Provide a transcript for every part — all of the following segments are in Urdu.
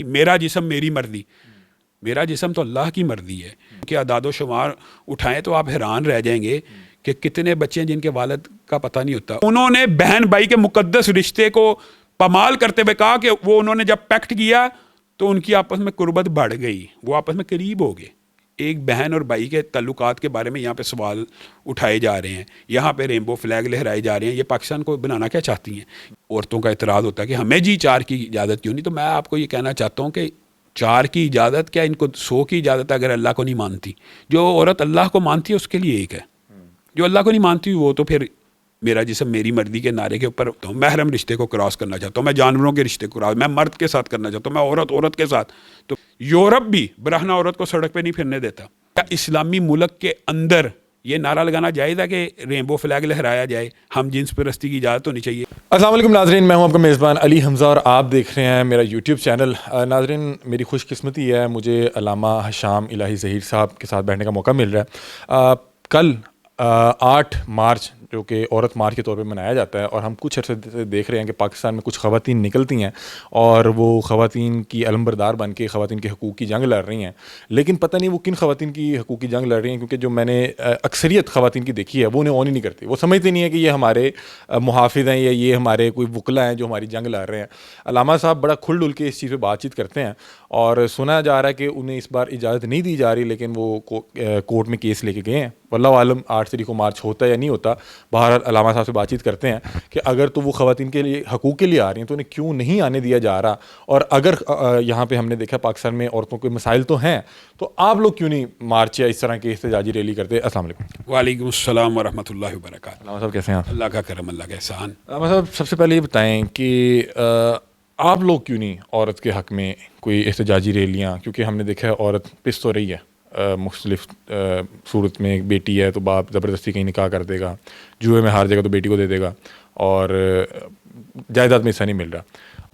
میرا جسم میری مرضی. میرا جسم تو اللہ کی مرضی ہے. کہ اعداد و شمار اٹھائیں تو آپ حیران رہ جائیں گے کہ کتنے بچے ہیں جن کے والد کا پتہ نہیں ہوتا. انہوں نے بہن بھائی کے مقدس رشتے کو پامال کرتے ہوئے کہا کہ وہ انہوں نے جب پیکٹ کیا تو ان کی آپس میں قربت بڑھ گئی, وہ آپس میں قریب ہو گئے. ایک بہن اور بھائی کے تعلقات کے بارے میں یہاں پہ سوال اٹھائے جا رہے ہیں, یہاں پہ رینبو فلیگ لہرائے جا رہے ہیں. یہ پاکستان کو بنانا کیا چاہتی ہیں؟ عورتوں کا اعتراض ہوتا ہے کہ ہمیں جی 4 کی اجازت کیوں نہیں. تو میں آپ کو یہ کہنا چاہتا ہوں کہ 4 کی اجازت کیا, ان کو 100 کی اجازت ہے اگر اللہ کو نہیں مانتی. جو عورت اللہ کو مانتی ہے اس کے لیے ایک ہے, جو اللہ کو نہیں مانتی وہ تو پھر میرا جسم میری مرضی کے نعرے کے اوپر محرم رشتے کو کراس کرنا چاہتا ہوں, میں جانوروں کے رشتے کو کراس, میں مرد کے ساتھ کرنا چاہتا ہوں, میں عورت کے ساتھ. تو یورپ بھی برہنہ عورت کو سڑک پہ نہیں پھرنے دیتا. کیا اسلامی ملک کے اندر یہ نعرہ لگانا جائز ہے کہ رینبو فلیگ لہرایا جائے, ہم جنس پرستی کی اجازت ہونی چاہیے؟ السلام علیکم ناظرین, میں ہوں آپ کا میزبان علی حمزہ اور آپ دیکھ رہے ہیں میرا یوٹیوب چینل. ناظرین, میری خوش قسمتی ہے, مجھے علامہ حشام الہی ظہیر صاحب کے ساتھ بیٹھنے کا موقع مل رہا ہے. کل 8 مارچ جو کہ عورت مارچ کے طور پہ منایا جاتا ہے, اور ہم کچھ عرصے سے دیکھ رہے ہیں کہ پاکستان میں کچھ خواتین نکلتی ہیں اور وہ خواتین کی علمبردار بن کے خواتین کے حقوق کی جنگ لڑ رہی ہیں. لیکن پتہ نہیں وہ کن خواتین کی حقوق کی جنگ لڑ رہی ہیں, کیونکہ جو میں نے اکثریت خواتین کی دیکھی ہے وہ انہیں آن ہی نہیں کرتی. وہ سمجھتے نہیں ہیں کہ یہ ہمارے محافظ ہیں یا یہ ہمارے کوئی وکلا ہیں جو ہماری جنگ لڑ رہے ہیں. علامہ صاحب بڑا کھل ڈل کے اس چیز پہ بات چیت کرتے ہیں, اور سنا جا رہا ہے کہ انہیں اس بار اجازت نہیں دی جا رہی, لیکن وہ کورٹ میں کیس لے کے گئے ہیں. واللہ عالم 8 تاریخ کو مارچ ہوتا ہے یا نہیں ہوتا. بہرحال علامہ صاحب سے بات چیت کرتے ہیں کہ اگر تو وہ خواتین کے لیے حقوق کے لیے آ رہی ہیں تو انہیں کیوں نہیں آنے دیا جا رہا, اور اگر یہاں پہ ہم نے دیکھا پاکستان میں عورتوں کے مسائل تو ہیں, تو آپ لوگ کیوں نہیں مارچ یا اس طرح کی احتجاجی ریلی کرتے؟ السلام علیکم. وعلیکم السلام ورحمۃ اللہ وبرکاتہ. علامہ صاحب کیسے ہیں آپ؟ اللہ کا کرم, اللہ کا احسان. علامہ صاحب سب سے پہلے یہ بتائیں کہ آپ لوگ کیوں نہیں عورت کے حق میں کوئی احتجاجی ریلیاں, کیونکہ ہم نے دیکھا ہے عورت پس تو رہی ہے مختلف صورت میں. ایک بیٹی ہے تو باپ زبردستی کہیں نکاح کر دے گا, جوئے میں ہار جائے گا تو بیٹی کو دے دے گا, اور جائیداد میں حصہ نہیں مل رہا.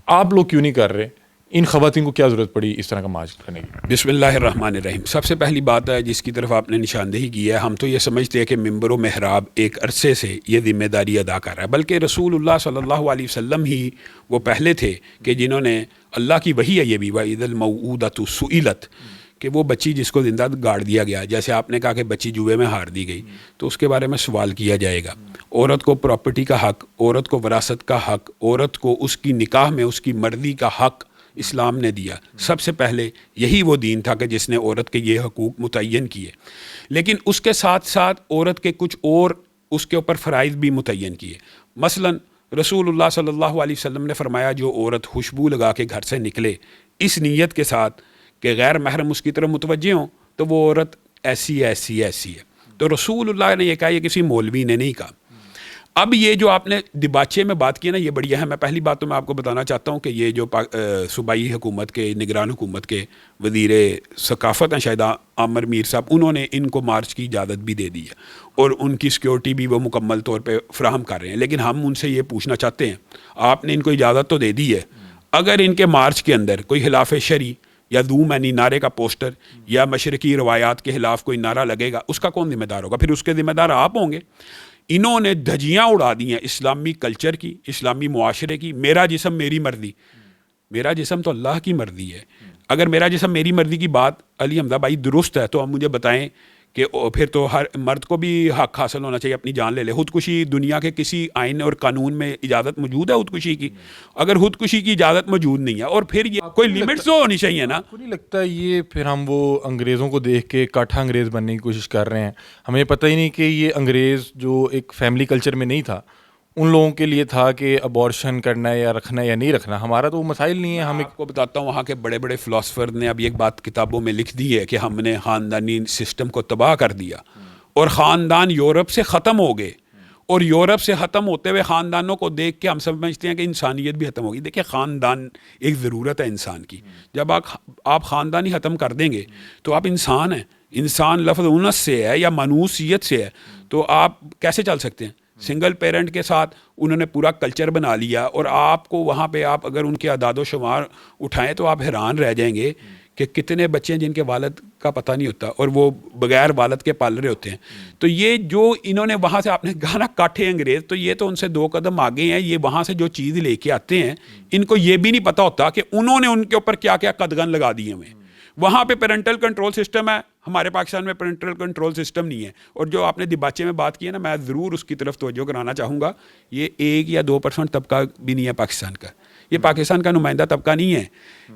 آپ لوگ کیوں نہیں کر رہے؟ ان خواتین کو کیا ضرورت پڑی اس طرح کا مارچ کرنے کی؟ بسم اللہ الرحمن الرحیم. سب سے پہلی بات ہے جس کی طرف آپ نے نشاندہی کی ہے, ہم تو یہ سمجھتے ہیں کہ ممبر و محراب ایک عرصے سے یہ ذمہ داری ادا کر رہا ہے, بلکہ رسول اللہ صلی اللہ علیہ وسلم ہی وہ پہلے تھے کہ جنہوں نے, اللہ کی وحی ہے یہ بھی, وَإِذَا الْمَوْءُودَةُ سُئِلَتْ, کہ وہ بچی جس کو زندہ گاڑ دیا گیا, جیسے آپ نے کہا کہ بچی جوئے میں ہار دی گئی, تو اس کے بارے میں سوال کیا جائے گا. عورت کو پراپرٹی کا حق, عورت کو وراثت کا حق, عورت کو اس کی نکاح میں اس کی مرضی کا حق اسلام نے دیا. سب سے پہلے یہی وہ دین تھا کہ جس نے عورت کے یہ حقوق متعین کیے, لیکن اس کے ساتھ ساتھ عورت کے کچھ اور اس کے اوپر فرائض بھی متعین کیے. مثلا رسول اللہ صلی اللہ علیہ وسلم نے فرمایا جو عورت خوشبو لگا کے گھر سے نکلے اس نیت کے ساتھ کہ غیر محرم اس کی طرف متوجہ ہوں, تو وہ عورت ایسی ہے. تو رسول اللہ نے یہ کہا, یہ کسی مولوی نے نہیں کہا. اب یہ جو آپ نے دباچے میں بات کی نا, یہ بڑی اہم ہے. پہلی بات تو میں آپ کو بتانا چاہتا ہوں کہ یہ جو صوبائی حکومت کے نگران حکومت کے وزیر ثقافت ہیں شاید عامر میر صاحب, انہوں نے ان کو مارچ کی اجازت بھی دے دی ہے, اور ان کی سیکیورٹی بھی وہ مکمل طور پہ فراہم کر رہے ہیں. لیکن ہم ان سے یہ پوچھنا چاہتے ہیں, آپ نے ان کو اجازت تو دے دی ہے, اگر ان کے مارچ کے اندر کوئی خلاف شرعی یا ذو نعرے کا پوسٹر یا مشرقی روایات کے خلاف کوئی نعرہ لگے گا, اس کا کون ذمہ دار ہوگا؟ پھر اس کے ذمہ دار آپ ہوں گے. انہوں نے دھجیاں اڑا دی ہیں اسلامی کلچر کی, اسلامی معاشرے کی. میرا جسم میری مرضی, میرا جسم تو اللہ کی مرضی ہے. اگر میرا جسم میری مرضی کی بات علی حمزہ بھائی درست ہے, تو اب مجھے بتائیں کہ پھر تو ہر مرد کو بھی حق حاصل ہونا چاہیے اپنی جان لے لے. خودکشی دنیا کے کسی آئین اور قانون میں اجازت موجود ہے خودکشی کی؟ اگر خودکشی کی اجازت موجود نہیں ہے, اور پھر یہ کوئی لیمٹس تو ہونی چاہیے نا. آپ کو نہیں لگتا یہ پھر ہم وہ انگریزوں کو دیکھ کے کاٹھا انگریز بننے کی کوشش کر رہے ہیں؟ ہمیں پتہ ہی نہیں کہ یہ انگریز جو ایک فیملی کلچر میں نہیں تھا, ان لوگوں کے لیے تھا کہ ابورشن کرنا ہے یا رکھنا ہے یا نہیں رکھنا. ہمارا تو وہ مسائل نہیں ہے. ہم آپ کو بتاتا ہوں, وہاں کے بڑے بڑے فلاسفر نے اب ایک بات کتابوں میں لکھ دی ہے کہ ہم نے خاندانی سسٹم کو تباہ کر دیا, اور خاندان یورپ سے ختم ہو گئے, اور یورپ سے ختم ہوتے ہوئے خاندانوں کو دیکھ کے ہم سمجھتے ہیں کہ انسانیت بھی ختم ہوگی. دیکھیں, خاندان ایک ضرورت ہے انسان کی. جب آپ خاندان ہی ختم کر دیں گے تو آپ انسان ہیں. انسان لفظ انس سے ہے یا منوسیت سے ہے, تو آپ کیسے چل سکتے ہیں؟ سنگل پیرنٹ کے ساتھ انہوں نے پورا کلچر بنا لیا, اور آپ کو وہاں پہ آپ اگر ان کے اعداد و شمار اٹھائیں تو آپ حیران رہ جائیں گے کہ کتنے بچے ہیں جن کے والد کا پتہ نہیں ہوتا اور وہ بغیر والد کے پال رہے ہوتے ہیں. تو یہ جو انہوں نے وہاں سے آپ نے کہا نا کاٹھے انگریز, تو یہ تو ان سے 2 قدم آگے ہیں. یہ وہاں سے جو چیز لے کے آتے ہیں ان کو یہ بھی نہیں پتہ ہوتا کہ انہوں نے ان کے اوپر کیا کیا قدغن لگا دیے ہوئے ہیں. وہاں پہ پیرنٹل کنٹرول سسٹم ہے, ہمارے پاکستان میں پیرنٹل کنٹرول سسٹم نہیں ہے. اور جو آپ نے دیباچے میں بات کی ہے نا, میں ضرور اس کی طرف توجہ کرانا چاہوں گا. یہ 1 یا 2% طبقہ بھی نہیں ہے پاکستان کا. یہ پاکستان کا نمائندہ طبقہ نہیں ہے.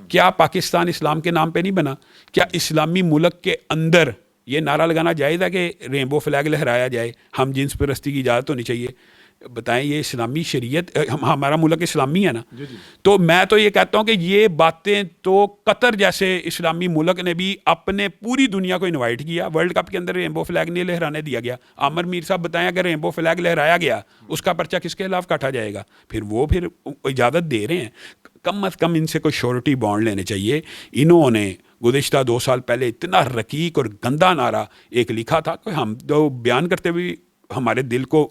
کیا پاکستان اسلام کے نام پہ نہیں بنا؟ کیا اسلامی ملک کے اندر یہ نعرہ لگانا جائز ہے کہ رینبو فلیگ لہرایا جائے, ہم جنس پرستی کی اجازت ہونی چاہیے؟ بتائیں, یہ اسلامی شریعت, ہمارا ملک اسلامی ہے نا. تو میں تو یہ کہتا ہوں کہ یہ باتیں تو قطر جیسے اسلامی ملک نے بھی اپنے پوری دنیا کو انوائٹ کیا. ورلڈ کپ کے اندر رینبو فلیگ نہیں لہرانے دیا گیا. عامر میر صاحب بتائیں, اگر رینبو فلیگ لہرایا گیا اس کا پرچہ کس کے خلاف کاٹا جائے گا؟ پھر اجازت دے رہے ہیں. کم از کم ان سے کوئی شورٹی بانڈ لینے چاہیے. انہوں نے گزشتہ 2 سال پہلے اتنا رقیق اور گندا نعرہ ایک لکھا تھا کہ ہم تو بیان کرتے ہوئے ہمارے دل کو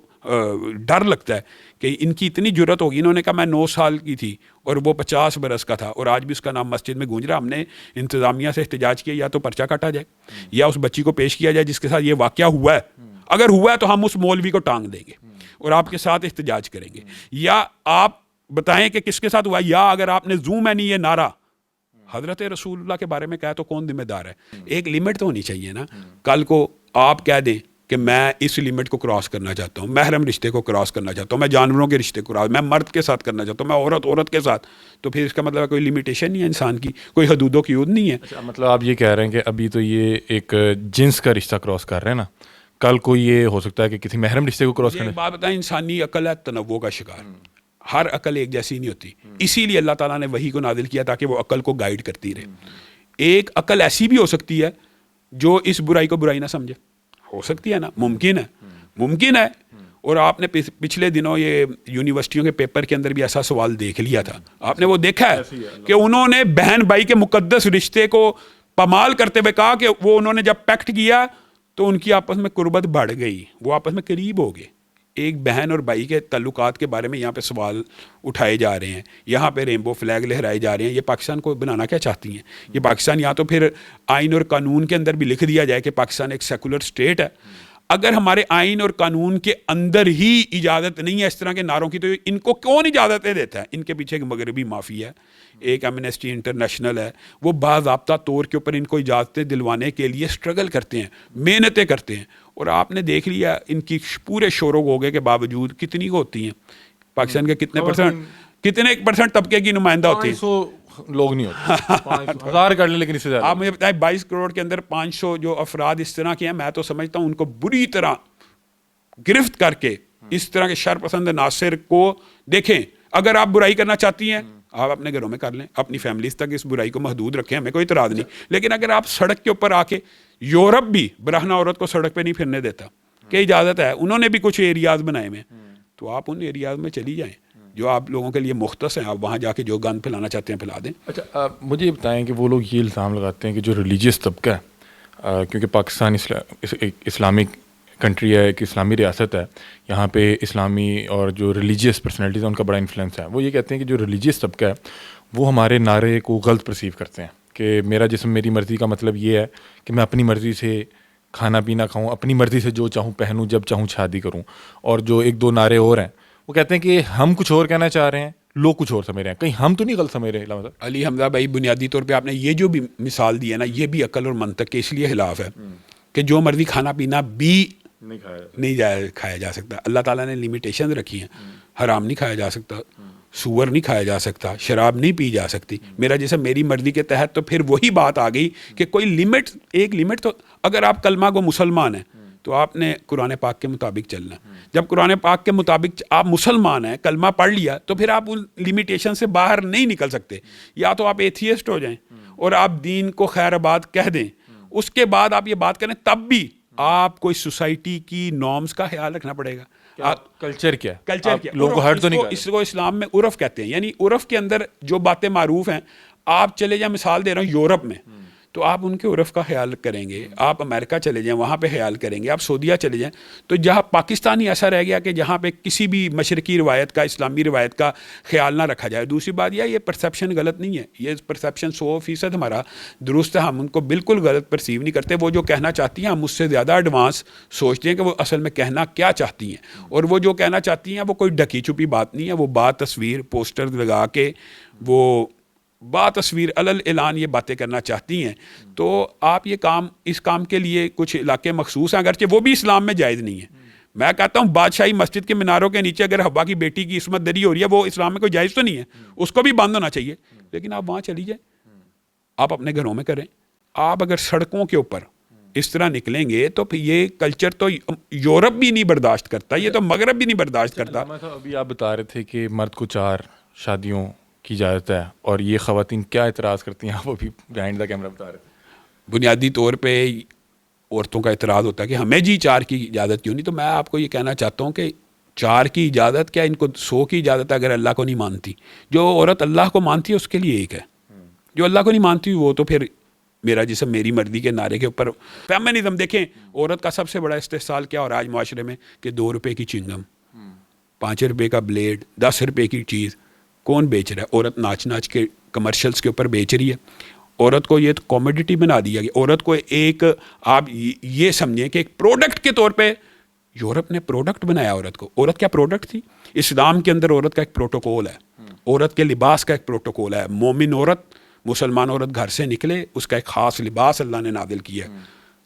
ڈر لگتا ہے کہ ان کی اتنی جرت ہوگی. انہوں نے کہا میں 9 سال کی تھی اور وہ 50 برس کا تھا, اور آج بھی اس کا نام مسجد میں گونج رہا. ہم نے انتظامیہ سے احتجاج کیا, یا تو پرچہ کاٹا جائے یا اس بچی کو پیش کیا جائے جس کے ساتھ یہ واقعہ ہوا ہے. اگر ہوا ہے تو ہم اس مولوی کو ٹانگ دیں گے اور آپ کے ساتھ احتجاج کریں گے. یا آپ بتائیں کہ کس کے ساتھ ہوا, یا اگر آپ نے زوم ہے نہیں یہ نعرہ حضرت رسول اللہ کے بارے میں کہا تو کون ذمہ دار ہے؟ ایک لمٹ تو ہونی چاہیے نا. کل کو آپ کہہ دیں کہ میں اس لمٹ کو کراس کرنا چاہتا ہوں, محرم رشتے کو کراس کرنا چاہتا ہوں, میں جانوروں کے رشتے کو کراس, میں مرد کے ساتھ کرنا چاہتا ہوں, میں عورت کے ساتھ, تو پھر اس کا مطلب کوئی لمیٹیشن نہیں ہے انسان کی, کوئی حدود و قیود نہیں ہے. اچھا, مطلب آپ یہ کہہ رہے ہیں کہ ابھی تو یہ ایک جنس کا رشتہ کراس کر رہے ہیں نا, کل کو یہ ہو سکتا ہے کہ کسی محرم رشتے کو کراس کرنے. ایک بات بتائیں, انسانی عقل ہے تنوع کا شکار, ہر عقل ایک جیسی نہیں ہوتی. اسی لیے اللہ تعالیٰ نے وحی کو نازل کیا تاکہ وہ عقل کو گائیڈ کرتی رہے. ایک عقل ایسی بھی ہو سکتی ہے جو اس برائی کو برائی نہ سمجھے, ہو سکتی ہے نا, ممکن ہے. اور آپ نے پچھلے دنوں یہ یونیورسٹیوں کے پیپر کے اندر بھی ایسا سوال دیکھ لیا تھا, آپ نے وہ دیکھا ہے کہ انہوں نے بہن بھائی کے مقدس رشتے کو پامال کرتے ہوئے کہا کہ وہ انہوں نے جب پیکٹ کیا تو ان کی آپس میں قربت بڑھ گئی, وہ آپس میں قریب ہو گئے. ایک بہن اور بھائی کے تعلقات کے بارے میں یہاں پہ سوال اٹھائے جا رہے ہیں, یہاں پہ رینبو فلیگ لہرائے جا رہے ہیں. یہ پاکستان کو بنانا کیا چاہتی ہیں؟ یہ پاکستان یا تو پھر آئین اور قانون کے اندر بھی لکھ دیا جائے کہ پاکستان ایک سیکولر اسٹیٹ ہے. اگر ہمارے آئین اور قانون کے اندر ہی اجازت نہیں ہے اس طرح کے نعروں کی, تو ان کو کون اجازتیں دیتا ہے؟ ان کے پیچھے ایک مغربی مافیا ہے, ایک ایمنسٹی انٹرنیشنل ہے, وہ باضابطہ طور کے اوپر ان کو اجازتیں دلوانے کے لیے اسٹرگل کرتے ہیں, محنتیں کرتے ہیں. اور آپ نے دیکھ لیا ان کی پورے شور و غوغے کے باوجود کتنی ہوتی ہیں پاکستان کے کتنے پرسنٹ طبقے کی نمائندہ ہوتی ہیں؟ لوگ نہیں ہوتے, 1000 کر لیں لیکن اس سے زیادہ. آپ مجھے بتائیں 22 کروڑ کے اندر 500 جو افراد اس طرح کے ہیں, میں تو سمجھتا ہوں ان کو بری طرح گرفت کر کے اس طرح کے شر پسند عناصر کو دیکھیں. اگر آپ برائی کرنا چاہتی ہیں آپ اپنے گھروں میں کر لیں, اپنی فیملیز تک اس برائی کو محدود رکھیں, ہمیں کوئی اعتراض نہیں. لیکن اگر آپ سڑک کے اوپر آ کے, یورپ بھی برہنہ عورت کو سڑک پہ نہیں پھرنے دیتا کہ اجازت ہے, انہوں نے بھی کچھ ایریاز بنائے ہوئے, تو آپ ان ایریاز میں چلی جائیں جو آپ لوگوں کے لیے مختص ہیں, آپ وہاں جا کے جو گند پھیلانا چاہتے ہیں پھیلا دیں. اچھا, مجھے یہ بتائیں کہ وہ لوگ یہ الزام لگاتے ہیں کہ جو ریلیجیس طبقہ ہے, کیونکہ پاکستان اسلامک کنٹری ہے, ایک اسلامی ریاست ہے, یہاں پہ اسلامی اور جو ریلیجیس پرسنالٹیز ہیں ان کا بڑا انفلوئنس ہے. وہ یہ کہتے ہیں کہ جو ریلیجیس طبقہ ہے وہ ہمارے نعرے کو غلط پرسیو کرتے ہیں کہ میرا جسم میری مرضی کا مطلب یہ ہے کہ میں اپنی مرضی سے کھانا پینا کھاؤں, اپنی مرضی سے جو چاہوں پہنوں, جب چاہوں شادی کروں. اور جو 1-2 نعرے اور ہیں وہ کہتے ہیں کہ ہم کچھ اور کہنا چاہ رہے ہیں, لوگ کچھ اور سمجھ رہے ہیں, کہیں ہم تو نہیں غلط سمجھ رہے. علی حمزہ بھائی, بنیادی طور پہ آپ نے یہ جو بھی مثال دی ہے نا, یہ بھی عقل اور منطق کے اس لیے خلاف ہے کہ جو مرضی کھانا پینا بھی نہیں کھایا جا سکتا. اللہ تعالیٰ نے لمیٹیشن رکھی ہیں, حرام نہیں کھایا جا سکتا, سور نہیں کھایا جا سکتا, شراب نہیں پی جا سکتی. میرا جیسے میری مرضی کے تحت, تو پھر وہی بات آ گئی کہ کوئی لمٹ, ایک لمٹ. تو اگر آپ کلمہ کو مسلمان ہیں تو آپ نے قرآن پاک کے مطابق چلنا. جب قرآن پاک کے مطابق آپ مسلمان ہیں, کلمہ پڑھ لیا, تو پھر آپ ان لمیٹیشن سے باہر نہیں نکل سکتے. یا تو آپ ایتھیسٹ ہو جائیں اور آپ دین کو خیر آباد کہہ دیں, اس کے بعد آپ یہ بات کریں, تب بھی آپ کوئی سوسائٹی کی نارمز کا خیال رکھنا پڑے گا. کلچر کیا لوگ کو ہٹ تو نہیں, اس کو اسلام میں عرف کہتے ہیں. یعنی عرف کے اندر جو باتیں معروف ہیں, آپ چلے جائیں, مثال دے رہا ہوں یورپ میں, تو آپ ان کے عرف کا خیال کریں گے. آپ امریکہ چلے جائیں وہاں پہ خیال کریں گے, آپ سعودیہ چلے جائیں, تو جہاں پاکستان ہی ایسا رہ گیا کہ جہاں پہ کسی بھی مشرقی روایت کا, اسلامی روایت کا خیال نہ رکھا جائے. دوسری بات یہ پرسیپشن غلط نہیں ہے, یہ پرسیپشن 100% ہمارا درست ہے, ہم ان کو بالکل غلط پرسیو نہیں کرتے. وہ جو کہنا چاہتی ہیں ہم اس سے زیادہ ایڈوانس سوچتے ہیں کہ وہ اصل میں کہنا کیا چاہتی ہیں, اور وہ جو کہنا چاہتی ہیں وہ کوئی ڈکی چھپی بات نہیں ہے. وہ بات تصویر پوسٹر لگا کے وہ بات تصویر اعلان یہ باتیں کرنا چاہتی ہیں. تو آپ یہ کام, اس کام کے لیے کچھ علاقے مخصوص ہیں, اگرچہ وہ بھی اسلام میں جائز نہیں ہے. میں کہتا ہوں بادشاہی مسجد کے میناروں کے نیچے اگر حوا کی بیٹی کی عصمت دری ہو رہی ہے, وہ اسلام میں کوئی جائز تو نہیں ہے, اس کو بھی بند ہونا چاہیے. لیکن آپ وہاں چلی جائیں, آپ اپنے گھروں میں کریں. آپ اگر سڑکوں کے اوپر اس طرح نکلیں گے تو پھر یہ کلچر تو یورپ بھی نہیں برداشت کرتا, یہ تو مغرب بھی نہیں برداشت کرتا. ابھی آپ بتا رہے تھے کہ مرد کو 4 شادیوں کی اجازت ہے, اور یہ خواتین کیا اعتراض کرتی ہیں, آپ ابھی بہائنڈ دا کیمرہ بتا رہے تھے. بنیادی طور پہ عورتوں کا اعتراض ہوتا ہے کہ ہمیں 4 کی اجازت کیوں نہیں. تو میں آپ کو یہ کہنا چاہتا ہوں کہ 4 کی اجازت کیا, ان کو 100 کی اجازت ہے اگر اللہ کو نہیں مانتی. جو عورت اللہ کو مانتی ہے اس کے لیے 1 ہے, جو اللہ کو نہیں مانتی وہ تو پھر میرا جسم میری مرضی کے نعرے کے اوپر. فیمنزم دیکھیں, عورت کا سب سے بڑا استحصال کیا ہو رہا ہے آج معاشرے میں, کہ 2 روپے کی چنگم, 5 روپے کا بلیڈ, 10 روپے کی چیز کون بیچ رہا ہے؟ عورت ناچ کے کمرشلز کے اوپر بیچ رہی ہے. عورت کو یہ تو کاموڈیٹی بنا دیا گیا. عورت کو ایک, آپ یہ سمجھیں کہ ایک پروڈکٹ کے طور پہ یورپ نے پروڈکٹ بنایا عورت کو. عورت کیا پروڈکٹ تھی؟ اسلام کے اندر عورت کا ایک پروٹوکول ہے, عورت کے لباس کا ایک پروٹوکول ہے. مومن عورت, مسلمان عورت گھر سے نکلے, اس کا ایک خاص لباس اللہ نے نازل کیا ہے.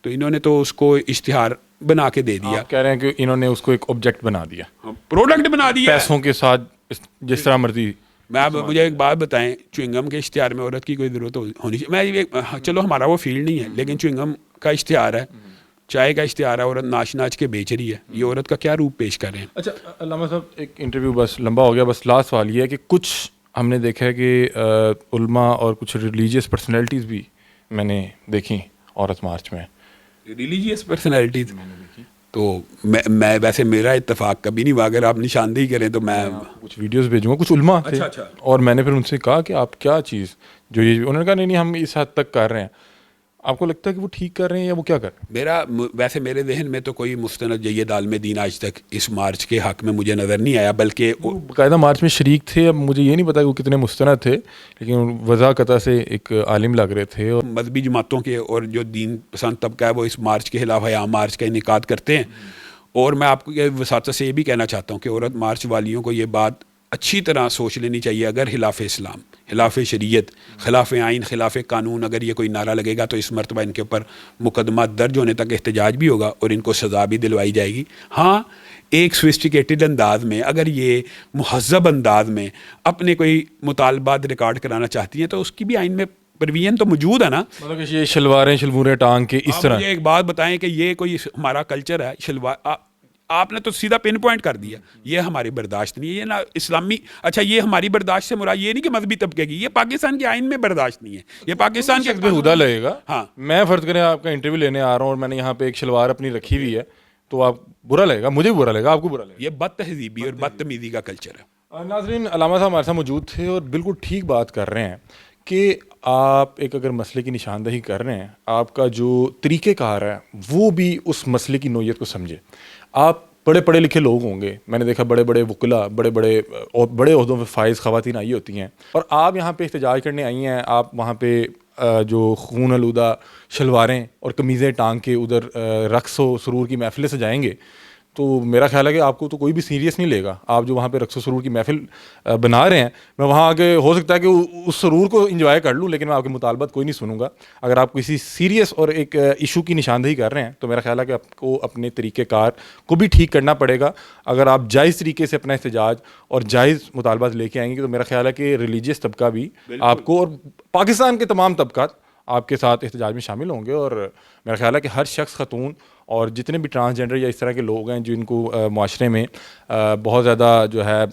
تو انہوں نے تو اس کو اشتہار بنا کے دے دیا. آپ کہہ رہے ہیں کہ انہوں نے اس کو ایک آبجیکٹ بنا دیا, پروڈکٹ بنا دیا پیسوں کے ساتھ جس طرح مرضی. مجھے ایک بات بتائیں, چوئنگم کے اشتہار میں عورت کی کوئی ضرورت ہونی چاہیے؟ چلو ہمارا وہ فیلڈ نہیں ہے, لیکن چوئنگم کا اشتہار ہے, چائے کا اشتہار ہے, عورت ناچ کے بیچ رہی ہے. یہ عورت کا کیا روپ پیش کر رہے ہیں؟ اچھا علامہ صاحب, ایک انٹرویو بس لمبا ہو گیا, بس لاسٹ سوال یہ ہے کہ کچھ ہم نے دیکھا ہے کہ علماء اور کچھ ریلیجیس پرسنالٹیز بھی میں نے دیکھی عورت مارچ میں. ریلیجیس پرسنالٹیز تو میں ویسے میرا اتفاق کبھی نہیں ہوا. اگر آپ نشاندہی کریں تو میں کچھ ویڈیوز بھیجوں گا, کچھ علماء تھے. اور میں نے پھر ان سے کہا کہ آپ کیا چیز جو یہ, انہوں نے کہا نہیں ہم اس حد تک کر رہے ہیں. آپ کو لگتا ہے کہ وہ ٹھیک کر رہے ہیں یا وہ کیا کر رہے ہیں؟ ویسے میرے ذہن میں تو کوئی مستند جید عالم دین آج تک اس مارچ کے حق میں مجھے نظر نہیں آیا, بلکہ وہ باقاعدہ مارچ میں شریک تھے. اب مجھے یہ نہیں پتا کہ وہ کتنے مستند تھے, لیکن وضاحت سے ایک عالم لگ رہے تھے. اور مذہبی جماعتوں کے اور جو دین پسند طبقہ ہے وہ اس مارچ کے خلاف عام مارچ کا انعقاد کرتے ہیں. اور میں آپ کو وساطت سے یہ بھی کہنا چاہتا ہوں کہ عورت مارچ والیوں کو یہ بات اچھی طرح سوچ لینی چاہیے, اگر خلاف اسلام, خلاف شریعت, خلاف آئین, خلاف قانون اگر یہ کوئی نعرہ لگے گا تو اس مرتبہ ان کے اوپر مقدمہ درج ہونے تک احتجاج بھی ہوگا اور ان کو سزا بھی دلوائی جائے گی. ہاں, ایک سوفسٹیکیٹڈ انداز میں, اگر یہ مہذب انداز میں اپنے کوئی مطالبات ریکارڈ کرانا چاہتی ہیں تو اس کی بھی آئین میں پروین تو موجود ہے نا. مطلب کہ یہ شلواریں ٹانگ کے اس طرح. مجھے ایک بات بتائیں کہ یہ کوئی ہمارا کلچر ہے شلوار, آپ نے تو سیدھا پن پوائنٹ کر دیا. یہ ہماری برداشت نہیں ہے, یہ نا اسلامی. اچھا, یہ ہماری برداشت سے مراد یہ نہیں کہ مذہبی طبقے کی, یہ پاکستان کے آئین میں برداشت نہیں ہے, یہ پاکستان کے بےہودہ لگے گا. ہاں, میں فرض کریں آپ کا انٹرویو لینے آ رہا ہوں اور میں نے یہاں پہ ایک شلوار اپنی رکھی ہوئی ہے, تو آپ برا لگے گا, مجھے بھی برا لگے گا, آپ کو برا لگے گا. یہ بد تہذیبی اور بدتمیزی کا کلچر ہے. ناظرین, علامہ صاحب ہمارے ساتھ موجود تھے اور بالکل ٹھیک بات کر رہے ہیں کہ آپ ایک اگر مسئلے کی نشاندہی کر رہے ہیں, آپ کا جو طریقہ کار ہے وہ بھی اس مسئلے کی نوعیت کو سمجھے. آپ بڑے پڑھے لکھے لوگ ہوں گے, میں نے دیکھا بڑے بڑے وکلا, بڑے عہدوں پہ فائز خواتین آئی ہوتی ہیں, اور آپ یہاں پہ احتجاج کرنے آئی ہیں. آپ وہاں پہ جو خون آلودہ شلواریں اور قمیضیں ٹانگ کے ادھر رقص و سرور کی محفلیں سجائیں گے, تو میرا خیال ہے کہ آپ کو تو کوئی بھی سیریس نہیں لے گا. آپ جو وہاں پہ رقص و سرور کی محفل بنا رہے ہیں, میں وہاں آگے ہو سکتا ہے کہ اس سرور کو انجوائے کر لوں, لیکن میں آپ کے مطالبات کوئی نہیں سنوں گا. اگر آپ کسی سیریس اور ایک ایشو کی نشاندہی کر رہے ہیں تو میرا خیال ہے کہ آپ کو اپنے طریقہ کار کو بھی ٹھیک کرنا پڑے گا. اگر آپ جائز طریقے سے اپنا احتجاج اور جائز مطالبات لے کے آئیں گے تو میرا خیال ہے کہ ریلیجیس طبقہ بھی آپ کو, اور پاکستان کے تمام طبقات آپ کے ساتھ احتجاج میں شامل ہوں گے. اور میرا خیال ہے کہ ہر شخص, خاتون اور جتنے بھی ٹرانسجنڈر یا اس طرح کے لوگ ہیں جن کو معاشرے میں بہت زیادہ جو ہے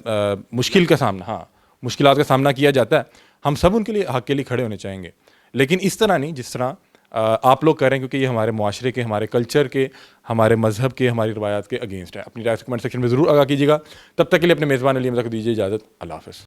مشکلات کا سامنا کیا جاتا ہے, ہم سب ان کے لیے حق کے لیے کھڑے ہونے چاہیں گے, لیکن اس طرح نہیں جس طرح آپ لوگ کر رہے ہیں, کیونکہ یہ ہمارے معاشرے کے, ہمارے کلچر کے, ہمارے مذہب کے, ہماری روایات کے اگینسٹ ہے. اپنی رائے کمنٹ سیکشن میں ضرور آگاہ کیجیے گا. تب تک کے لیے اپنے میزبان علی حمزہ کو دیجیے اجازت. اللہ حافظ.